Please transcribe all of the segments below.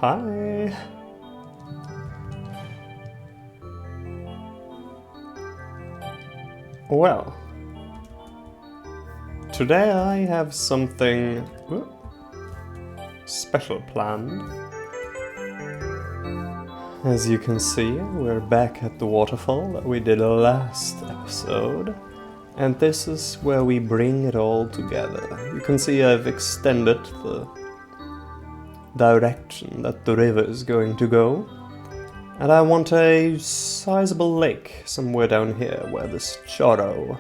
Hi. Well, today I have something special planned. As you can see, we're back at the waterfall that we did last episode, and this is where we bring it all together. You can see I've extended the direction that the river is going to go, and I want a sizable lake somewhere down here where this chorro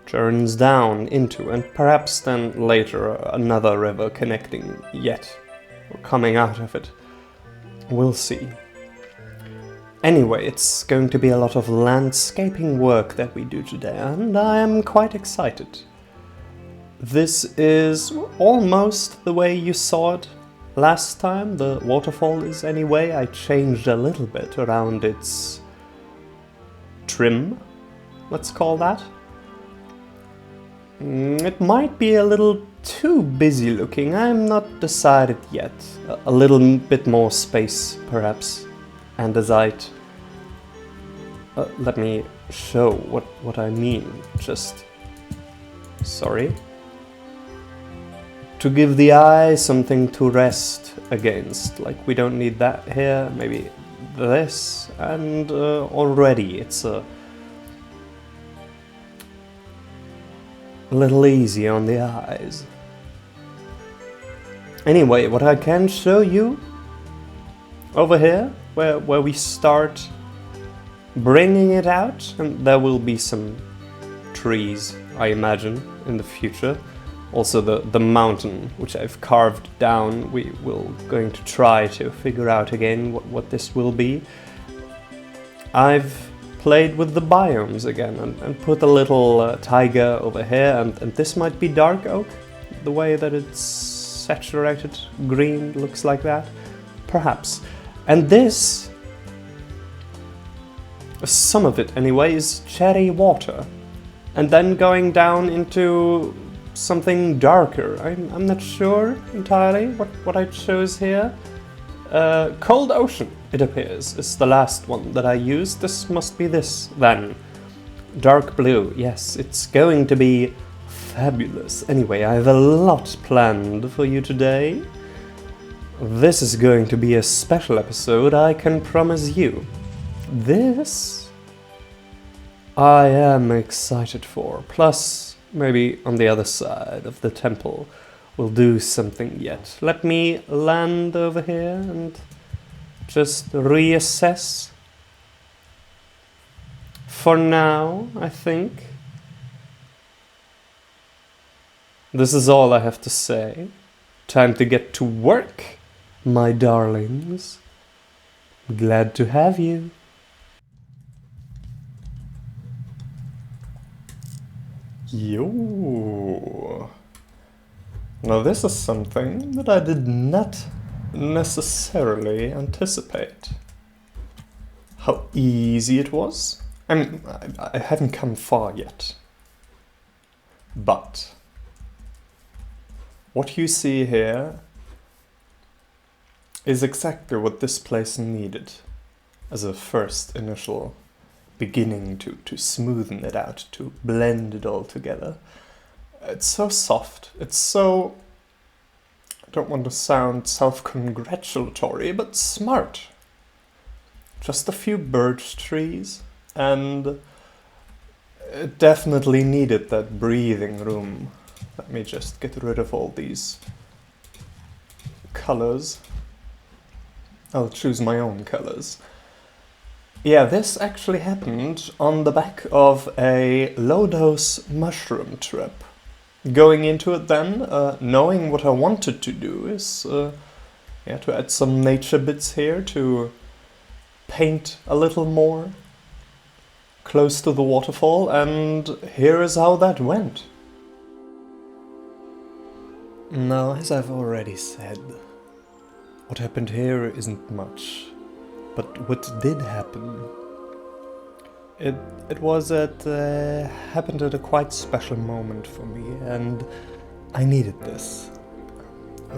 turns down into, and perhaps then later another river connecting yet, or coming out of it. We'll see. Anyway, it's going to be a lot of landscaping work that we do today, and I am quite excited. This is almost the way you saw it last time. The waterfall is anyway. I changed a little bit around its trim, let's call that. It might be a little too busy looking, I'm not decided yet. A little bit more space, perhaps. Andesite. Let me show what I mean. Just... sorry. To give the eye something to rest against. Like, we don't need that here, maybe this, and already it's a little easy on the eyes. Anyway, what I can show you over here, where we start bringing it out, and there will be some trees, I imagine, in the future. Also the mountain, which I've carved down, we will going to try to figure out again what this will be. I've played with the biomes again and put a little taiga over here, and this might be dark oak, the way that it's saturated green looks like that, perhaps. And this, some of it anyway, is cherry water, and then going down into something darker. I'm not sure entirely what I chose here. Cold Ocean, it appears, is the last one that I used. This must be this, then. Dark blue, yes, it's going to be fabulous. Anyway, I have a lot planned for you today. This is going to be a special episode, I can promise you. This I am excited for. Plus, maybe on the other side of the temple we'll do something yet. Let me land over here and just reassess. For now, I think this is all I have to say. Time to get to work, my darlings. Glad to have you. Yo. Now this is something that I did not necessarily anticipate. How easy it was. I haven't come far yet. But what you see here is exactly what this place needed as a first initial beginning to smoothen it out, to blend it all together. It's so soft, it's so... I don't want to sound self-congratulatory, but smart. Just a few birch trees, and it definitely needed that breathing room. Let me just get rid of all these colors. I'll choose my own colors. Yeah, this actually happened on the back of a low-dose mushroom trip. Going into it then, knowing what I wanted to do is to add some nature bits here, to paint a little more close to the waterfall, and here is how that went. Now, as I've already said, what happened here isn't much. But what did happen, it happened at a quite special moment for me, and I needed this.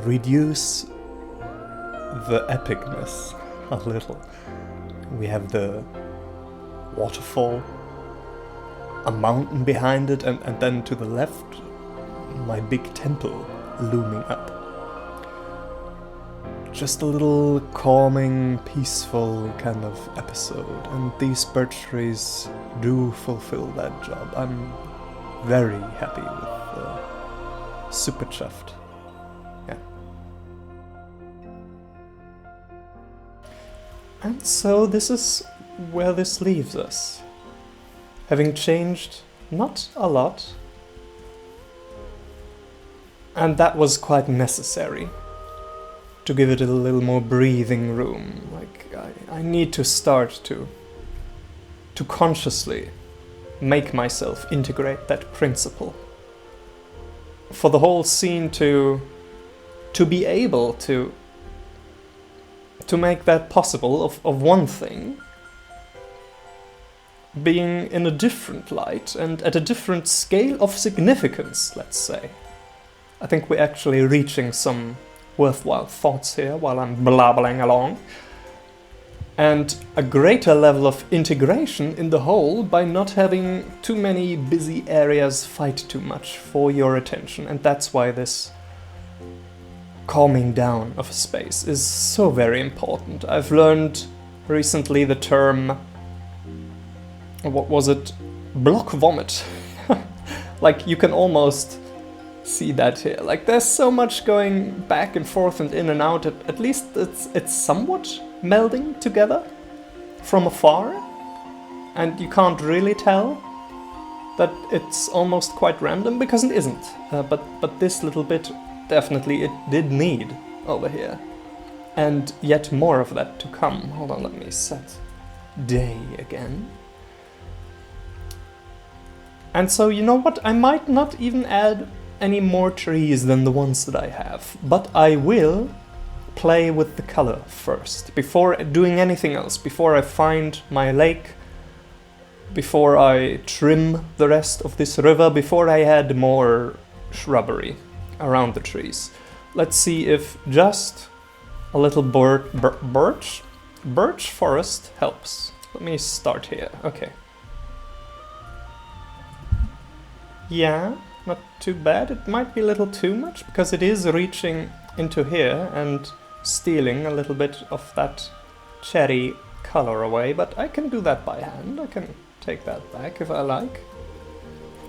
Reduce the epicness a little. We have the waterfall, a mountain behind it, and then to the left, my big temple looming up. Just a little calming, peaceful kind of episode, and these birch trees do fulfill that job. I'm very happy with super chuffed. Yeah. And so this is where this leaves us. Having changed not a lot, and that was quite necessary to give it a little more breathing room. Like, I need to start to consciously make myself integrate that principle. For the whole scene to be able to make that possible of one thing being in a different light and at a different scale of significance, let's say. I think we're actually reaching some worthwhile thoughts here while I'm blabbling along. And a greater level of integration in the whole by not having too many busy areas fight too much for your attention. And that's why this calming down of a space is so very important. I've learned recently the term, what was it? Block vomit. Like, you can almost see that here. Like, there's so much going back and forth and in and out. At least it's somewhat melding together from afar, and you can't really tell that it's almost quite random, because it isn't. But this little bit, definitely it did need over here, and yet more of that to come. Hold on, let me set day again. And so, you know what, I might not even add any more trees than the ones that I have, but I will play with the color first, before doing anything else, before I find my lake, before I trim the rest of this river, before I add more shrubbery around the trees. Let's see if just a little birch forest helps. Let me start here. Okay. Yeah, not too bad. It might be a little too much, because it is reaching into here and stealing a little bit of that cherry color away, but I can do that by hand. I can take that back if I like.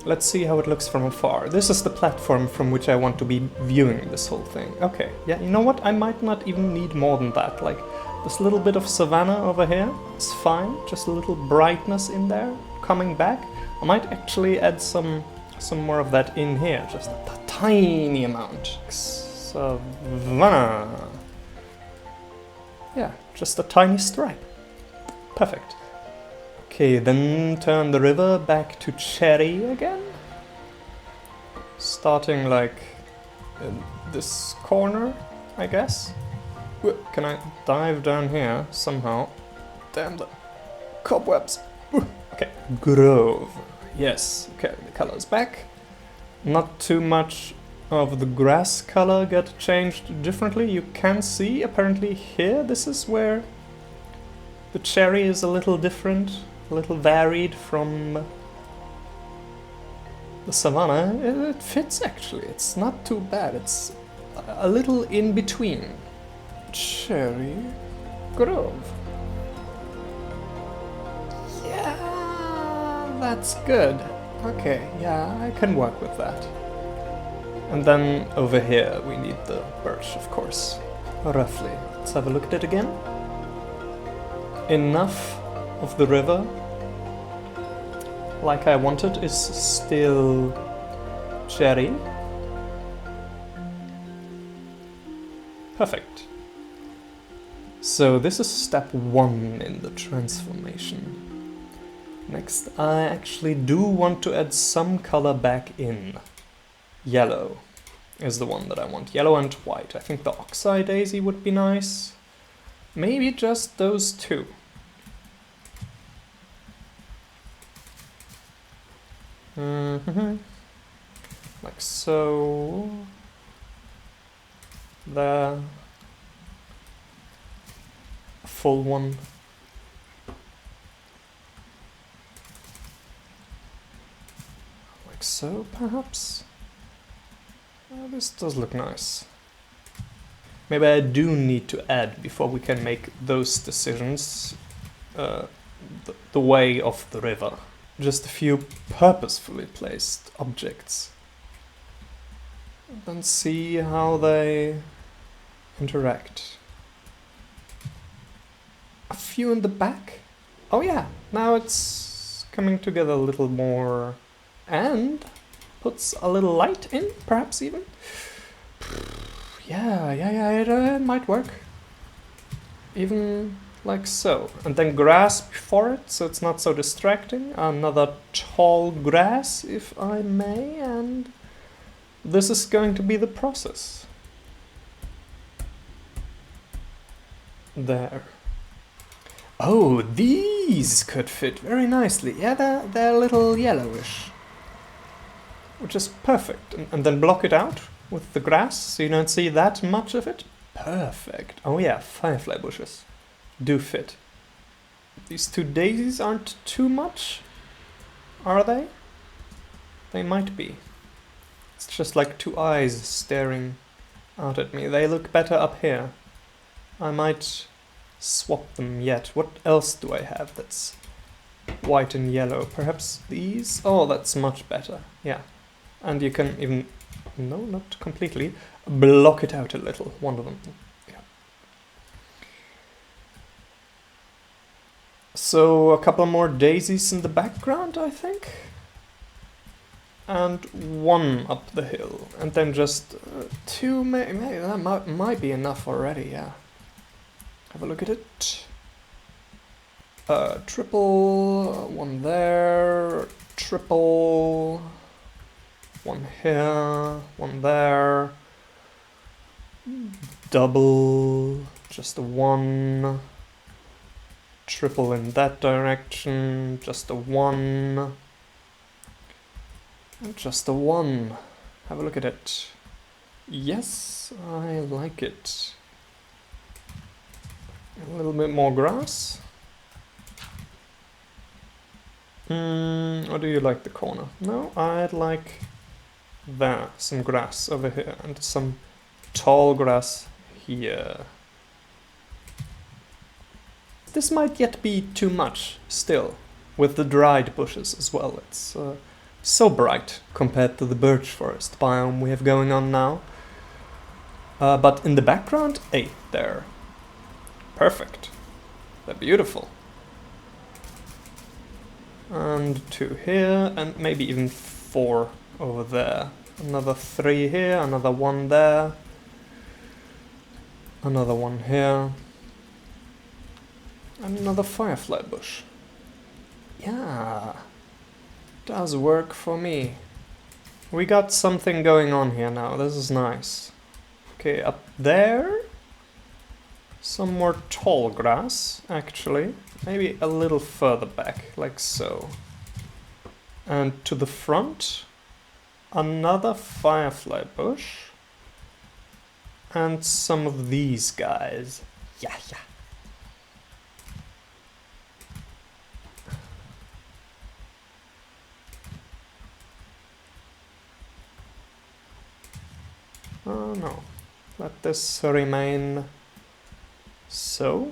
Let's see how it looks from afar. This is the platform from which I want to be viewing this whole thing. Okay, yeah, you know what? I might not even need more than that. Like, this little bit of savanna over here is fine. Just a little brightness in there coming back. I might actually add some more of that in here, just a tiny amount. Savanna. Yeah, just a tiny stripe. Perfect. Okay, then turn the river back to cherry again. Starting like in this corner, I guess. Can I dive down here somehow? Damn the cobwebs. Okay, grove. Yes, okay, the color's back. Not too much of the grass color got changed differently. You can see, apparently here, this is where the cherry is a little different, a little varied from the savanna. It fits, actually. It's not too bad. It's a little in between. Cherry grove. Yeah, that's good. Okay, yeah, I can work with that. And then over here we need the birch, of course. Roughly. Let's have a look at it again. Enough of the river, like I wanted, is still cherry. Perfect. So this is step 1 in the transformation. Next, I actually do want to add some color back in. Yellow is the one that I want. Yellow and white. I think the oxeye daisy would be nice. Maybe just those two. Like so. There. full one. Like so, perhaps? This does look nice. Maybe I do need to add, before we can make those decisions, the way of the river. Just a few purposefully placed objects. And then see how they interact. A few in the back? Oh yeah, now it's coming together a little more. And puts a little light in, perhaps even. Yeah, it might work. Even like so. And then grass before it, so it's not so distracting. Another tall grass, if I may, and this is going to be the process. There. Oh, these could fit very nicely. Yeah, they're a little yellowish. Which is perfect. And then block it out with the grass, so you don't see that much of it. Perfect. Oh yeah, firefly bushes do fit. These two daisies aren't too much, are they? They might be. It's just like two eyes staring out at me. They look better up here. I might swap them yet. What else do I have that's white and yellow? Perhaps these? Oh, that's much better. Yeah. And you can even, no, not completely, block it out a little, one of them. Yeah. So a couple more daisies in the background, I think. And one up the hill. And then just two, maybe that might be enough already, yeah. Have a look at it. Triple, one there, triple... One here, one there, double, just a one, triple in that direction, just a one, and just a one. Have a look at it. Yes, I like it. A little bit more grass. Or do you like the corner? No, I'd like... there, some grass over here, and some tall grass here. This might yet be too much, still, with the dried bushes as well. It's so bright compared to the birch forest biome we have going on now. But in the background, hey, there. Perfect. They're beautiful. And two here, and maybe even four over there. Another three here, another one there. Another one here. And another firefly bush. Yeah, does work for me. We got something going on here now, this is nice. Okay, up there. Some more tall grass, actually. Maybe a little further back, like so. And to the front, another firefly bush. And some of these guys. Yeah. Oh no, let this remain so.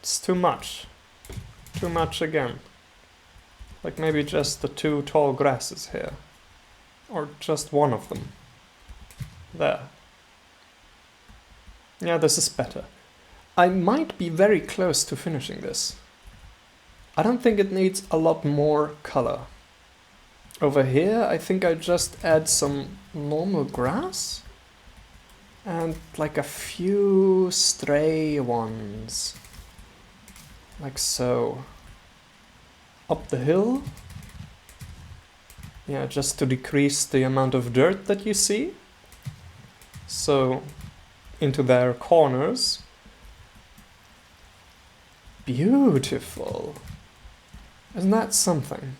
It's too much. Too much again. Like maybe just the two tall grasses here. Or just one of them. There. Yeah, this is better. I might be very close to finishing this. I don't think it needs a lot more color. Over here, I think I just add some normal grass. And like a few stray ones. Like so. Up the hill. Yeah, just to decrease the amount of dirt that you see. So, into their corners. Beautiful. Isn't that something?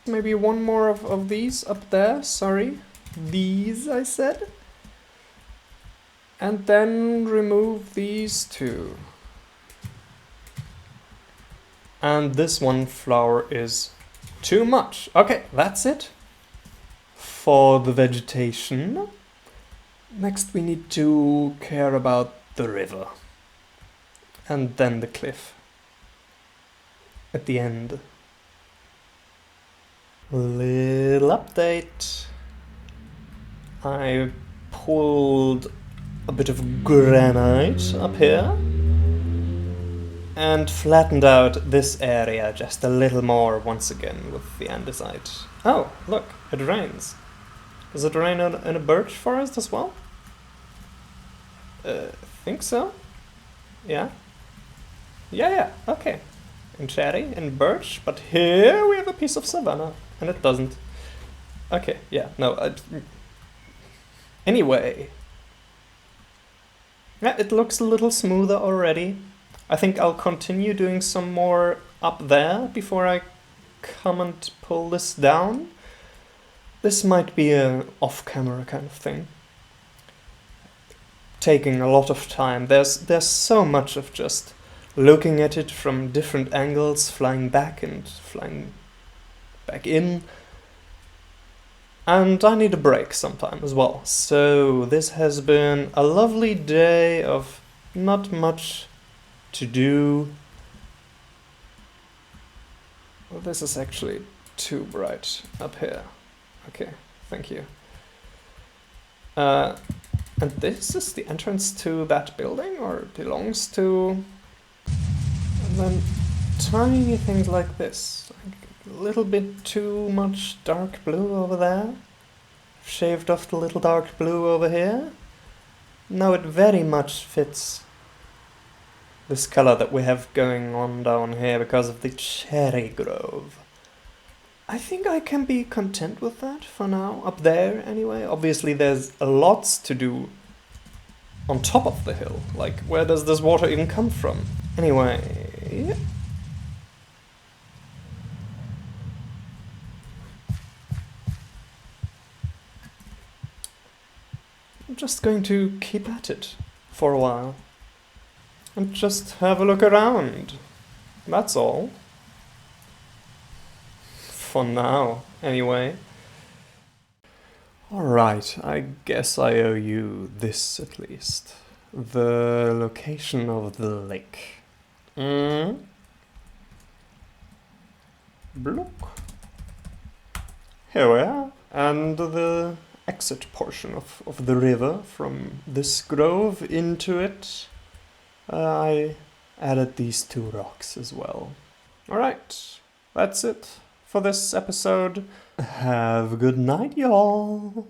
Maybe one more of these up there, sorry. these, I said. And then remove these two. And this one flower is too much. Okay, that's it for the vegetation. Next we need to care about the river. And then the cliff. At the end. Little update. I pulled a bit of granite up here and flattened out this area just a little more once again with the andesite. Oh, look, it rains. Does it rain in a birch forest as well? Think so. Yeah? Yeah, okay. In cherry, in birch, but here we have a piece of savanna, and it doesn't. Okay, yeah, no, anyway. Yeah, it looks a little smoother already. I think I'll continue doing some more up there before I come and pull this down. This might be a off-camera kind of thing. Taking a lot of time. There's so much of just looking at it from different angles, flying back and flying back in. And I need a break sometime as well. So this has been a lovely day of not much to do. Well, this is actually too bright up here. Okay, thank you. And this is the entrance to that building, or belongs to... And then tiny things like this. Like a little bit too much dark blue over there. Shaved off the little dark blue over here. Now it very much fits this color that we have going on down here because of the cherry grove. I think I can be content with that for now, up there anyway. Obviously there's lots to do on top of the hill. Like, where does this water even come from? Anyway... I'm just going to keep at it for a while. And just have a look around. That's all. For now, anyway. Alright, I guess I owe you this at least. The location of the lake. Bloop. Here we are. And the exit portion of the river from this grove into it. I added these two rocks as well. Alright, that's it for this episode. Have a good night, y'all.